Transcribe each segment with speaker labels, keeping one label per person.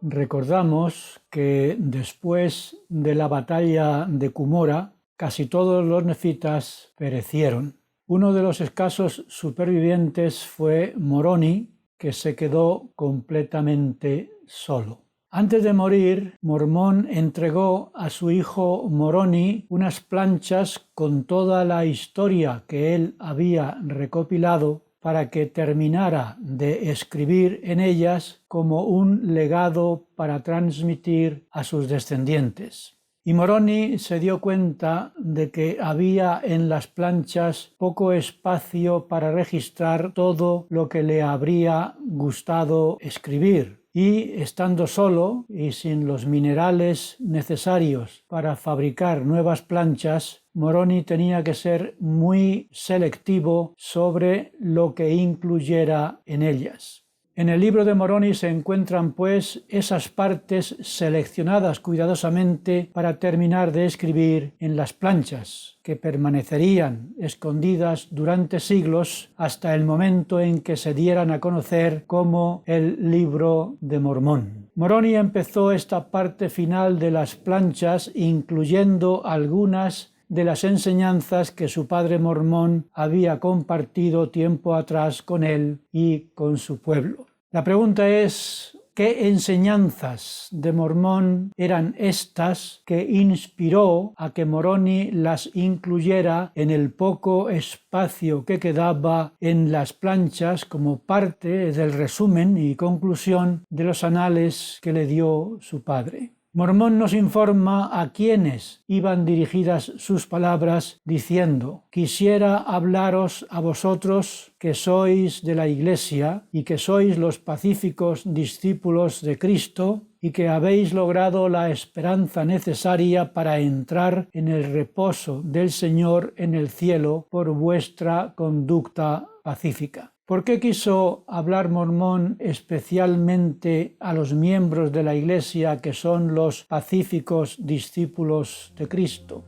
Speaker 1: Recordamos que después de la batalla de Cumora, casi todos los nefitas perecieron. Uno de los escasos supervivientes fue Moroni, que se quedó completamente solo. Antes de morir, Mormón entregó a su hijo Moroni unas planchas con toda la historia que él había recopilado para que terminara de escribir en ellas como un legado para transmitir a sus descendientes. Y Moroni se dio cuenta de que había en las planchas poco espacio para registrar todo lo que le habría gustado escribir. Y estando solo y sin los minerales necesarios para fabricar nuevas planchas, Moroni tenía que ser muy selectivo sobre lo que incluyera en ellas. En el libro de Moroni se encuentran pues esas partes seleccionadas cuidadosamente para terminar de escribir en las planchas, que permanecerían escondidas durante siglos hasta el momento en que se dieran a conocer como el Libro de Mormón. Moroni empezó esta parte final de las planchas incluyendo algunas de las enseñanzas que su padre Mormón había compartido tiempo atrás con él y con su pueblo. La pregunta es, ¿qué enseñanzas de Mormón eran estas que inspiró a que Moroni las incluyera en el poco espacio que quedaba en las planchas como parte del resumen y conclusión de los anales que le dio su padre? Mormón nos informa a quiénes iban dirigidas sus palabras diciendo: «Quisiera hablaros a vosotros que sois de la Iglesia y que sois los pacíficos discípulos de Cristo y que habéis logrado la esperanza necesaria para entrar en el reposo del Señor en el cielo por vuestra conducta pacífica». ¿Por qué quiso hablar Mormón especialmente a los miembros de la Iglesia que son los pacíficos discípulos de Cristo?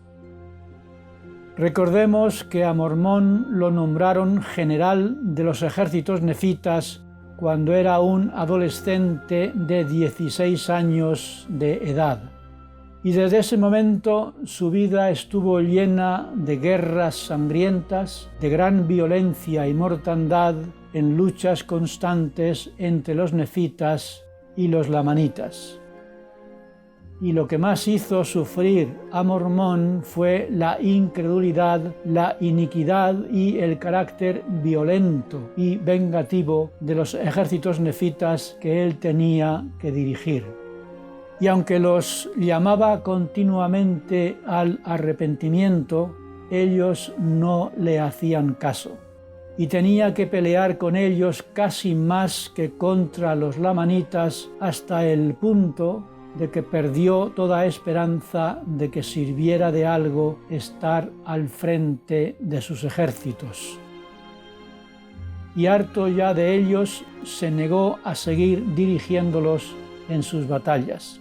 Speaker 1: Recordemos que a Mormón lo nombraron general de los ejércitos nefitas cuando era un adolescente de 16 años de edad. Y desde ese momento su vida estuvo llena de guerras sangrientas, de gran violencia y mortandad en luchas constantes entre los nefitas y los lamanitas. Y lo que más hizo sufrir a Mormón fue la incredulidad, la iniquidad y el carácter violento y vengativo de los ejércitos nefitas que él tenía que dirigir. Y aunque los llamaba continuamente al arrepentimiento, ellos no le hacían caso. Y tenía que pelear con ellos casi más que contra los lamanitas hasta el punto de que perdió toda esperanza de que sirviera de algo estar al frente de sus ejércitos. Y harto ya de ellos, se negó a seguir dirigiéndolos en sus batallas.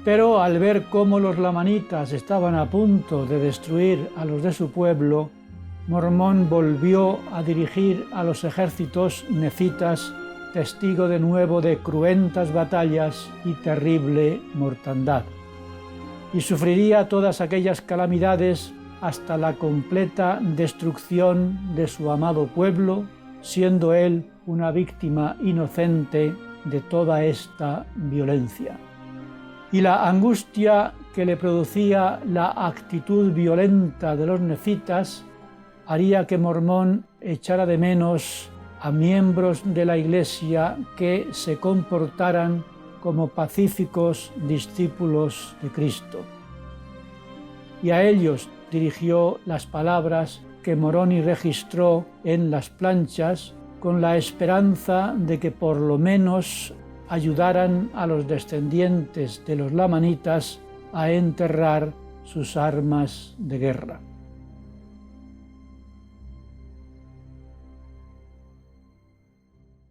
Speaker 1: Pero al ver cómo los lamanitas estaban a punto de destruir a los de su pueblo, Mormón volvió a dirigir a los ejércitos nefitas, testigo de nuevo de cruentas batallas y terrible mortandad. Y sufriría todas aquellas calamidades hasta la completa destrucción de su amado pueblo, siendo él una víctima inocente de toda esta violencia. Y la angustia que le producía la actitud violenta de los nefitas haría que Mormón echara de menos a miembros de la Iglesia que se comportaran como pacíficos discípulos de Cristo. Y a ellos dirigió las palabras que Moroni registró en las planchas con la esperanza de que por lo menos ayudaran a los descendientes de los lamanitas a enterrar sus armas de guerra.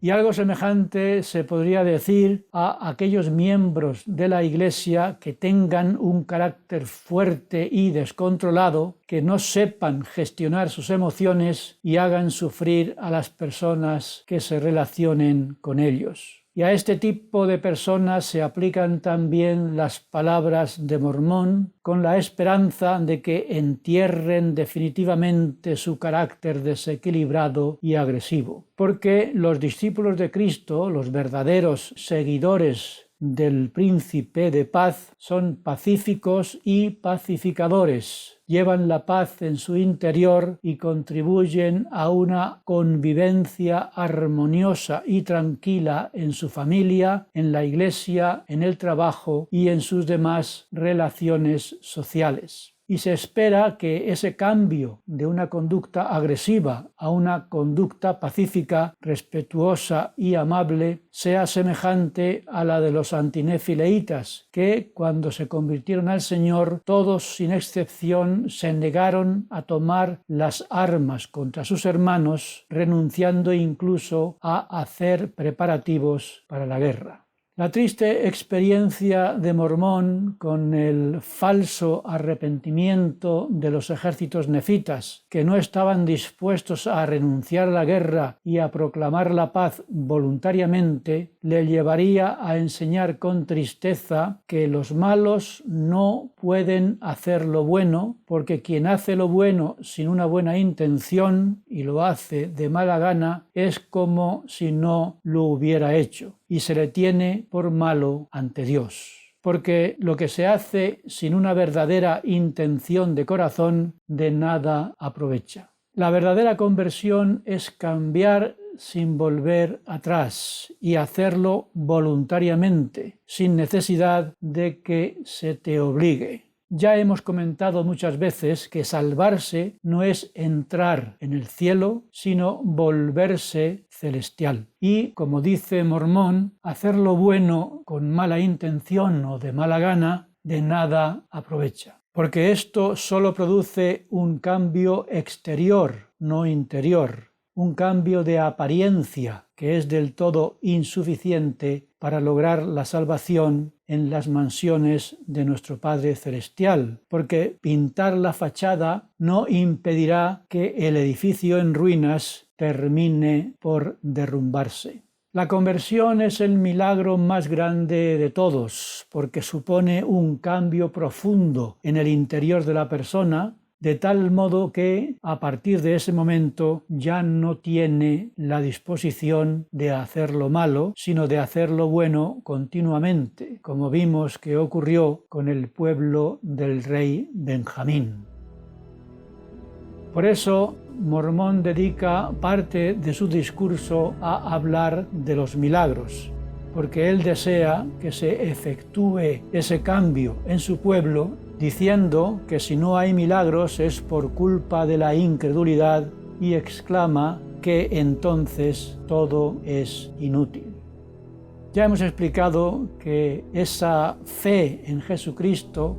Speaker 1: Y algo semejante se podría decir a aquellos miembros de la Iglesia que tengan un carácter fuerte y descontrolado, que no sepan gestionar sus emociones y hagan sufrir a las personas que se relacionen con ellos. Y a este tipo de personas se aplican también las palabras de Mormón, con la esperanza de que entierren definitivamente su carácter desequilibrado y agresivo. Porque los discípulos de Cristo, los verdaderos seguidores del Príncipe de Paz, son pacíficos y pacificadores. Llevan la paz en su interior y contribuyen a una convivencia armoniosa y tranquila en su familia, en la iglesia, en el trabajo y en sus demás relaciones sociales. Y se espera que ese cambio de una conducta agresiva a una conducta pacífica, respetuosa y amable sea semejante a la de los antinefileitas, que cuando se convirtieron al Señor, todos sin excepción se negaron a tomar las armas contra sus hermanos, renunciando incluso a hacer preparativos para la guerra. La triste experiencia de Mormón con el falso arrepentimiento de los ejércitos nefitas, que no estaban dispuestos a renunciar a la guerra y a proclamar la paz voluntariamente, le llevaría a enseñar con tristeza que los malos no pueden hacer lo bueno, porque quien hace lo bueno sin una buena intención y lo hace de mala gana es como si no lo hubiera hecho, y se le tiene por malo ante Dios. Porque lo que se hace sin una verdadera intención de corazón, de nada aprovecha. La verdadera conversión es cambiar sin volver atrás y hacerlo voluntariamente, sin necesidad de que se te obligue. Ya hemos comentado muchas veces que salvarse no es entrar en el cielo, sino volverse celestial. Y, como dice Mormón, hacer lo bueno con mala intención o de mala gana, de nada aprovecha. Porque esto solo produce un cambio exterior, no interior. Un cambio de apariencia que es del todo insuficiente para lograr la salvación en las mansiones de nuestro Padre Celestial, porque pintar la fachada no impedirá que el edificio en ruinas termine por derrumbarse. La conversión es el milagro más grande de todos, porque supone un cambio profundo en el interior de la persona, de tal modo que a partir de ese momento ya no tiene la disposición de hacer lo malo, sino de hacer lo bueno continuamente, como vimos que ocurrió con el pueblo del rey Benjamín. Por eso, Mormón dedica parte de su discurso a hablar de los milagros, porque él desea que se efectúe ese cambio en su pueblo, diciendo que si no hay milagros es por culpa de la incredulidad, y exclama que entonces todo es inútil. Ya hemos explicado que esa fe en Jesucristo,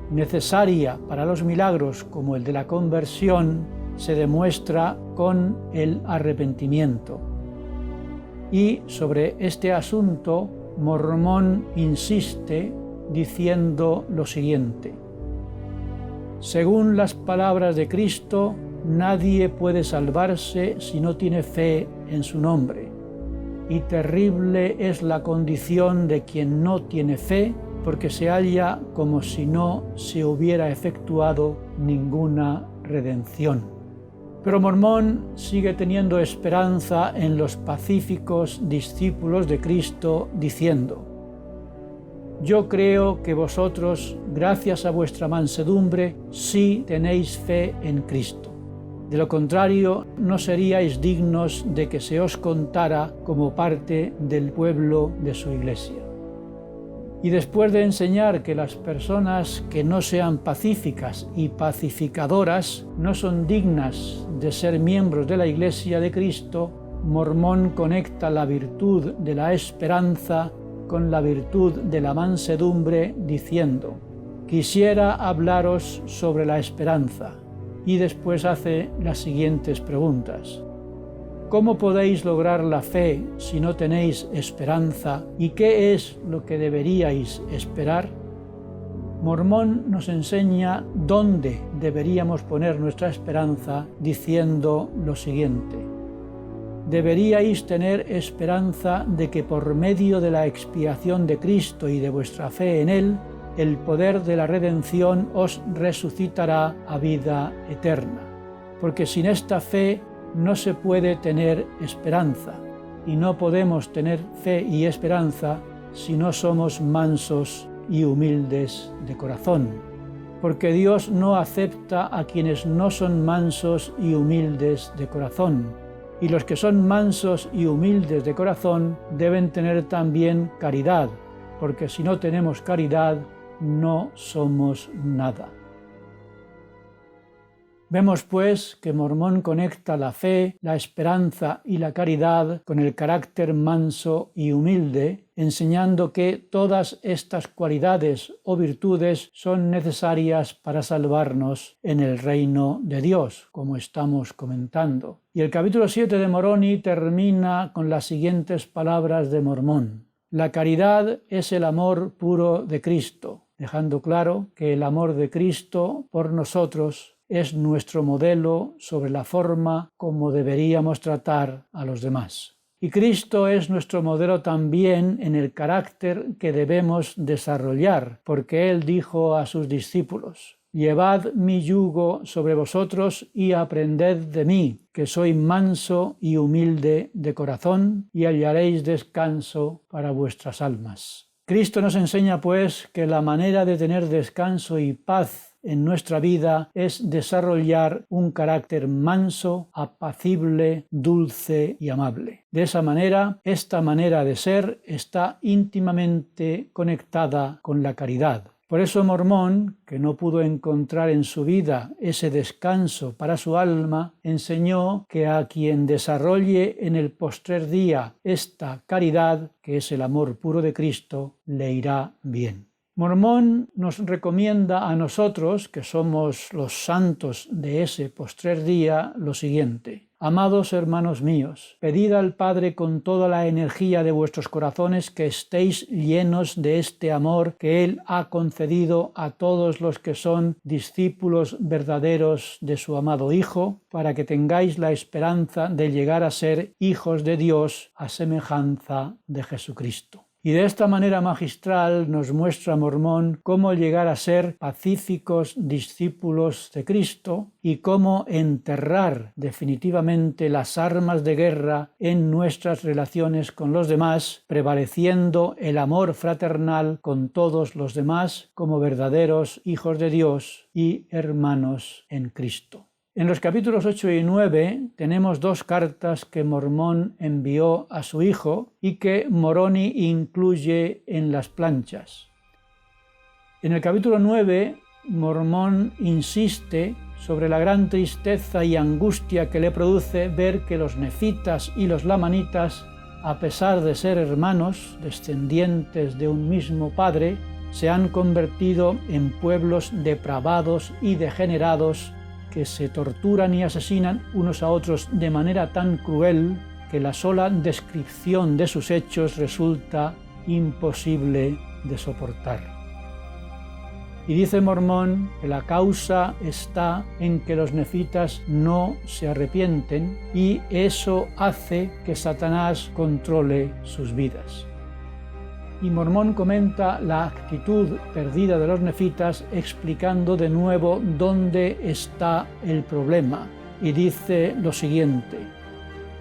Speaker 1: necesaria para los milagros como el de la conversión, se demuestra con el arrepentimiento. Y sobre este asunto, Mormón insiste diciendo lo siguiente: según las palabras de Cristo, nadie puede salvarse si no tiene fe en su nombre, y terrible es la condición de quien no tiene fe, porque se halla como si no se hubiera efectuado ninguna redención. Pero Mormón sigue teniendo esperanza en los pacíficos discípulos de Cristo, diciendo: yo creo que vosotros, gracias a vuestra mansedumbre, sí tenéis fe en Cristo. De lo contrario, no seríais dignos de que se os contara como parte del pueblo de su iglesia. Y después de enseñar que las personas que no sean pacíficas y pacificadoras no son dignas de ser miembros de la Iglesia de Cristo, Mormón conecta la virtud de la esperanza con la virtud de la mansedumbre, diciendo: quisiera hablaros sobre la esperanza. Y después hace las siguientes preguntas: ¿cómo podéis lograr la fe si no tenéis esperanza? ¿Y qué es lo que deberíais esperar? Mormón nos enseña dónde deberíamos poner nuestra esperanza, diciendo lo siguiente: deberíais tener esperanza de que por medio de la expiación de Cristo y de vuestra fe en Él, el poder de la redención os resucitará a vida eterna. Porque sin esta fe no se puede tener esperanza, y no podemos tener fe y esperanza si no somos mansos y humildes de corazón. Porque Dios no acepta a quienes no son mansos y humildes de corazón, y los que son mansos y humildes de corazón deben tener también caridad, porque si no tenemos caridad, no somos nada. Vemos pues que Mormón conecta la fe, la esperanza y la caridad con el carácter manso y humilde, enseñando que todas estas cualidades o virtudes son necesarias para salvarnos en el reino de Dios, como estamos comentando. Y el capítulo 7 de Moroni termina con las siguientes palabras de Mormón: la caridad es el amor puro de Cristo, dejando claro que el amor de Cristo por nosotros es nuestro modelo sobre la forma como deberíamos tratar a los demás. Y Cristo es nuestro modelo también en el carácter que debemos desarrollar, porque Él dijo a sus discípulos: «Llevad mi yugo sobre vosotros y aprended de mí, que soy manso y humilde de corazón, y hallaréis descanso para vuestras almas». Cristo nos enseña, pues, que la manera de tener descanso y paz en nuestra vida es desarrollar un carácter manso, apacible, dulce y amable. De esa manera, esta manera de ser está íntimamente conectada con la caridad. Por eso Mormón, que no pudo encontrar en su vida ese descanso para su alma, enseñó que a quien desarrolle en el postrer día esta caridad, que es el amor puro de Cristo, le irá bien. Mormón nos recomienda a nosotros, que somos los santos de ese postrer día, lo siguiente: amados hermanos míos, pedid al Padre con toda la energía de vuestros corazones que estéis llenos de este amor que Él ha concedido a todos los que son discípulos verdaderos de su amado Hijo, para que tengáis la esperanza de llegar a ser hijos de Dios a semejanza de Jesucristo. Y de esta manera magistral nos muestra Mormón cómo llegar a ser pacíficos discípulos de Cristo y cómo enterrar definitivamente las armas de guerra en nuestras relaciones con los demás, prevaleciendo el amor fraternal con todos los demás como verdaderos hijos de Dios y hermanos en Cristo. En los capítulos 8 y 9 tenemos dos cartas que Mormón envió a su hijo y que Moroni incluye en las planchas. En el capítulo 9, Mormón insiste sobre la gran tristeza y angustia que le produce ver que los nefitas y los lamanitas, a pesar de ser hermanos, descendientes de un mismo padre, se han convertido en pueblos depravados y degenerados que se torturan y asesinan unos a otros de manera tan cruel que la sola descripción de sus hechos resulta imposible de soportar. Y dice Mormón que la causa está en que los nefitas no se arrepienten y eso hace que Satanás controle sus vidas. Y Mormón comenta la actitud perdida de los nefitas, explicando de nuevo dónde está el problema. Y dice lo siguiente: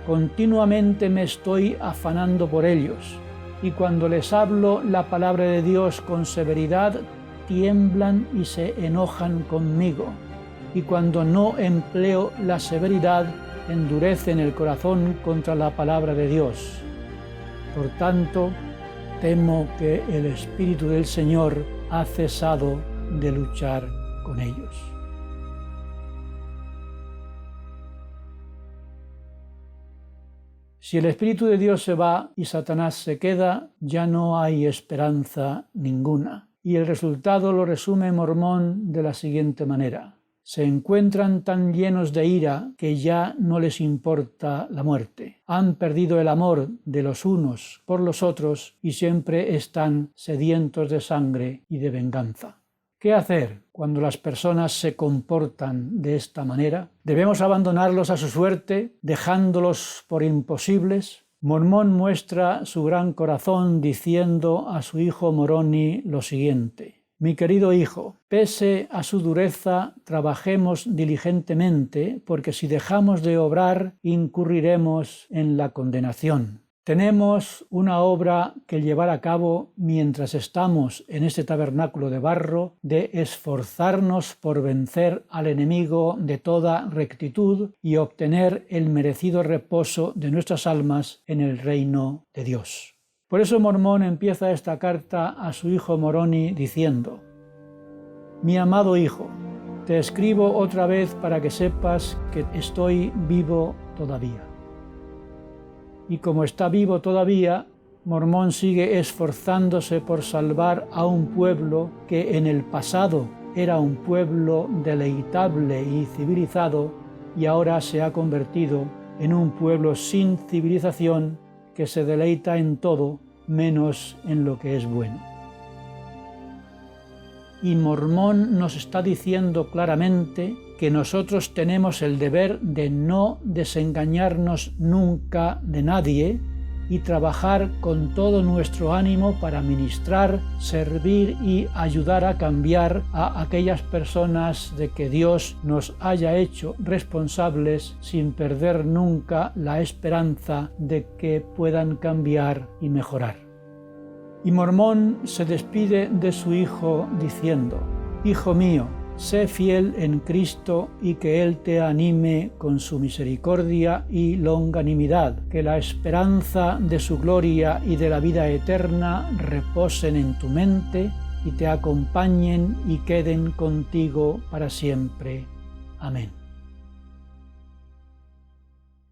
Speaker 1: continuamente me estoy afanando por ellos, y cuando les hablo la palabra de Dios con severidad, tiemblan y se enojan conmigo. Y cuando no empleo la severidad, endurecen el corazón contra la palabra de Dios. Por tanto, temo que el Espíritu del Señor ha cesado de luchar con ellos. Si el Espíritu de Dios se va y Satanás se queda, ya no hay esperanza ninguna. Y el resultado lo resume Mormón de la siguiente manera: se encuentran tan llenos de ira que ya no les importa la muerte. Han perdido el amor de los unos por los otros y siempre están sedientos de sangre y de venganza. ¿Qué hacer cuando las personas se comportan de esta manera? ¿Debemos abandonarlos a su suerte, dejándolos por imposibles? Mormón muestra su gran corazón diciendo a su hijo Moroni lo siguiente: Mi querido hijo, pese a su dureza, trabajemos diligentemente, porque si dejamos de obrar, incurriremos en la condenación. Tenemos una obra que llevar a cabo mientras estamos en este tabernáculo de barro, de esforzarnos por vencer al enemigo de toda rectitud y obtener el merecido reposo de nuestras almas en el reino de Dios. Por eso Mormón empieza esta carta a su hijo Moroni diciendo: Mi amado hijo, te escribo otra vez para que sepas que estoy vivo todavía. Y como está vivo todavía, Mormón sigue esforzándose por salvar a un pueblo que en el pasado era un pueblo deleitable y civilizado y ahora se ha convertido en un pueblo sin civilización que se deleita en todo menos en lo que es bueno. Y Mormón nos está diciendo claramente que nosotros tenemos el deber de no desengañarnos nunca de nadie y trabajar con todo nuestro ánimo para ministrar, servir y ayudar a cambiar a aquellas personas de que Dios nos haya hecho responsables, sin perder nunca la esperanza de que puedan cambiar y mejorar. Y Mormón se despide de su hijo diciendo: Hijo mío, sé fiel en Cristo y que Él te anime con su misericordia y longanimidad, que la esperanza de su gloria y de la vida eterna reposen en tu mente y te acompañen y queden contigo para siempre. Amén.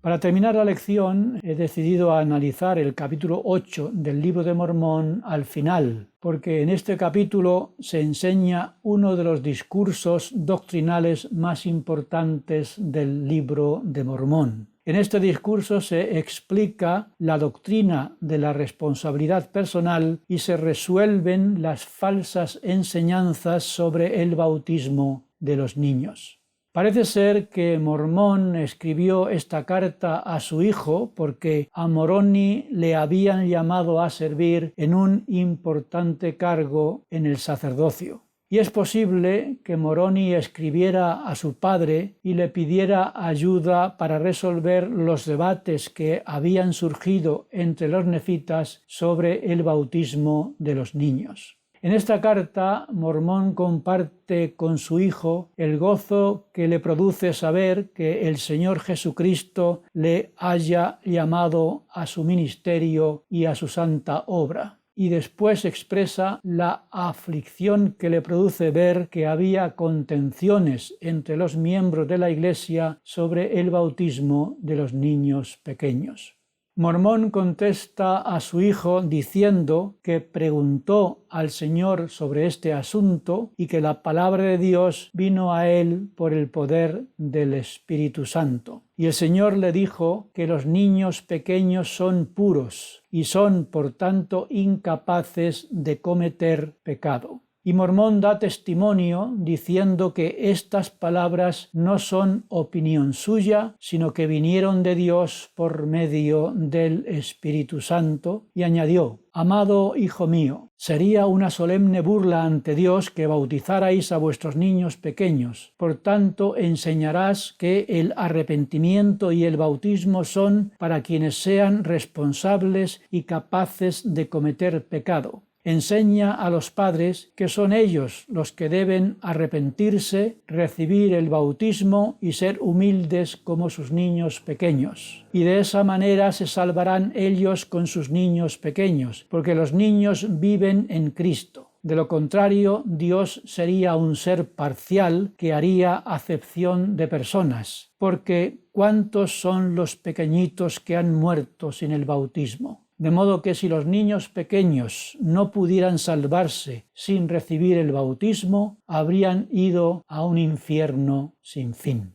Speaker 1: Para terminar la lección, he decidido analizar el capítulo 8 del libro de Mormón al final, porque en este capítulo se enseña uno de los discursos doctrinales más importantes del libro de Mormón. En este discurso se explica la doctrina de la responsabilidad personal y se resuelven las falsas enseñanzas sobre el bautismo de los niños. Parece ser que Mormón escribió esta carta a su hijo porque a Moroni le habían llamado a servir en un importante cargo en el sacerdocio. Y es posible que Moroni escribiera a su padre y le pidiera ayuda para resolver los debates que habían surgido entre los nefitas sobre el bautismo de los niños. En esta carta, Mormón comparte con su hijo el gozo que le produce saber que el Señor Jesucristo le haya llamado a su ministerio y a su santa obra. Y después expresa la aflicción que le produce ver que había contenciones entre los miembros de la Iglesia sobre el bautismo de los niños pequeños. Mormón contesta a su hijo diciendo que preguntó al Señor sobre este asunto y que la palabra de Dios vino a él por el poder del Espíritu Santo. Y el Señor le dijo que los niños pequeños son puros y son, por tanto, incapaces de cometer pecado. Y Mormón da testimonio diciendo que estas palabras no son opinión suya, sino que vinieron de Dios por medio del Espíritu Santo, y añadió: Amado hijo mío, sería una solemne burla ante Dios que bautizarais a vuestros niños pequeños. Por tanto, enseñarás que el arrepentimiento y el bautismo son para quienes sean responsables y capaces de cometer pecado. Enseña a los padres que son ellos los que deben arrepentirse, recibir el bautismo y ser humildes como sus niños pequeños. Y de esa manera se salvarán ellos con sus niños pequeños, porque los niños viven en Cristo. De lo contrario, Dios sería un ser parcial que haría acepción de personas, porque ¿cuántos son los pequeñitos que han muerto sin el bautismo? De modo que si los niños pequeños no pudieran salvarse sin recibir el bautismo, habrían ido a un infierno sin fin.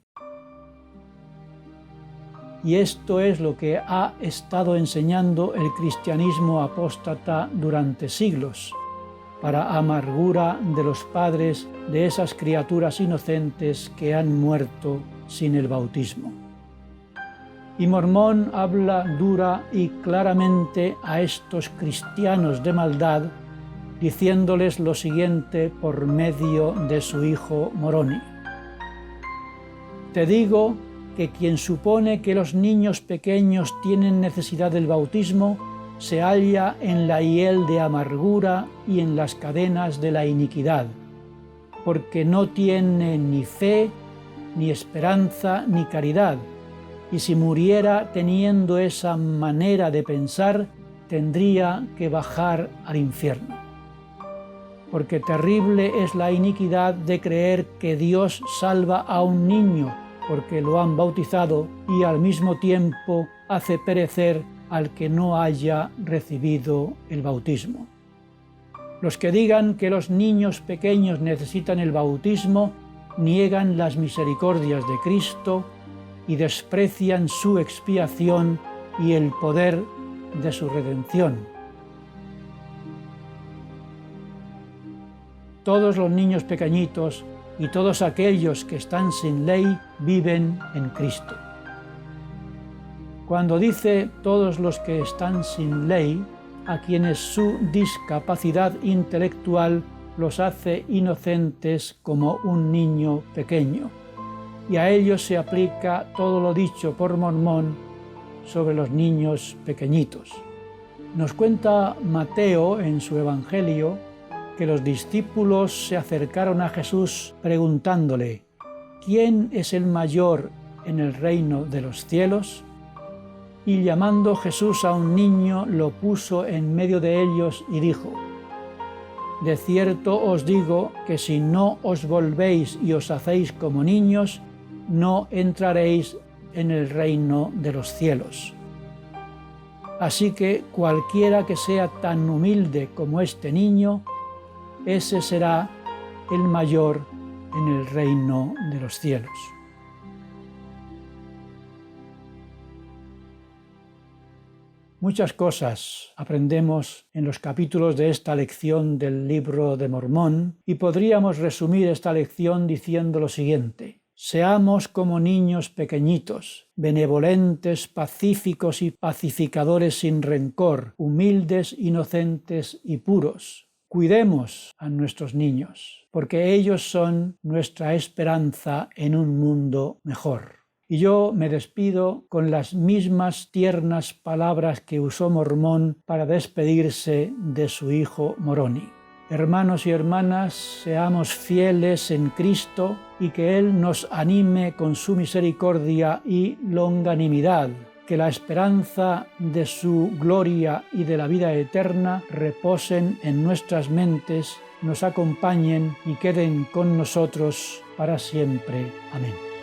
Speaker 1: Y esto es lo que ha estado enseñando el cristianismo apóstata durante siglos. para amargura de los padres de esas criaturas inocentes que han muerto sin el bautismo. Y Mormón habla dura y claramente a estos cristianos de maldad, diciéndoles lo siguiente por medio de su hijo Moroni. Te digo que quien supone que los niños pequeños tienen necesidad del bautismo, se halla en la hiel de amargura y en las cadenas de la iniquidad, porque no tiene ni fe, ni esperanza, ni caridad, y si muriera teniendo esa manera de pensar, tendría que bajar al infierno. Porque terrible es la iniquidad de creer que Dios salva a un niño porque lo han bautizado y al mismo tiempo hace perecer al que no haya recibido el bautismo. Los que digan que los niños pequeños necesitan el bautismo niegan las misericordias de Cristo y desprecian su expiación y el poder de su redención. Todos los niños pequeñitos y todos aquellos que están sin ley viven en Cristo. Cuando dice todos los que están sin ley, a quienes su discapacidad intelectual los hace inocentes como un niño pequeño, y a ellos se aplica todo lo dicho por Mormón sobre los niños pequeñitos. Nos cuenta Mateo en su Evangelio que los discípulos se acercaron a Jesús preguntándole: ¿quién es el mayor en el reino de los cielos? Y llamando Jesús a un niño, lo puso en medio de ellos y dijo: de cierto os digo que si no os volvéis y os hacéis como niños, no entraréis en el reino de los cielos. Así que cualquiera que sea tan humilde como este niño, ese será el mayor en el reino de los cielos. Muchas cosas aprendemos en los capítulos de esta lección del Libro de Mormón y podríamos resumir esta lección diciendo lo siguiente: seamos como niños pequeñitos, benevolentes, pacíficos y pacificadores sin rencor, humildes, inocentes y puros. Cuidemos a nuestros niños, porque ellos son nuestra esperanza en un mundo mejor. Y yo me despido con las mismas tiernas palabras que usó Mormón para despedirse de su hijo Moroni. Hermanos y hermanas, seamos fieles en Cristo y que Él nos anime con su misericordia y longanimidad. Que la esperanza de su gloria y de la vida eterna reposen en nuestras mentes, nos acompañen y queden con nosotros para siempre. Amén.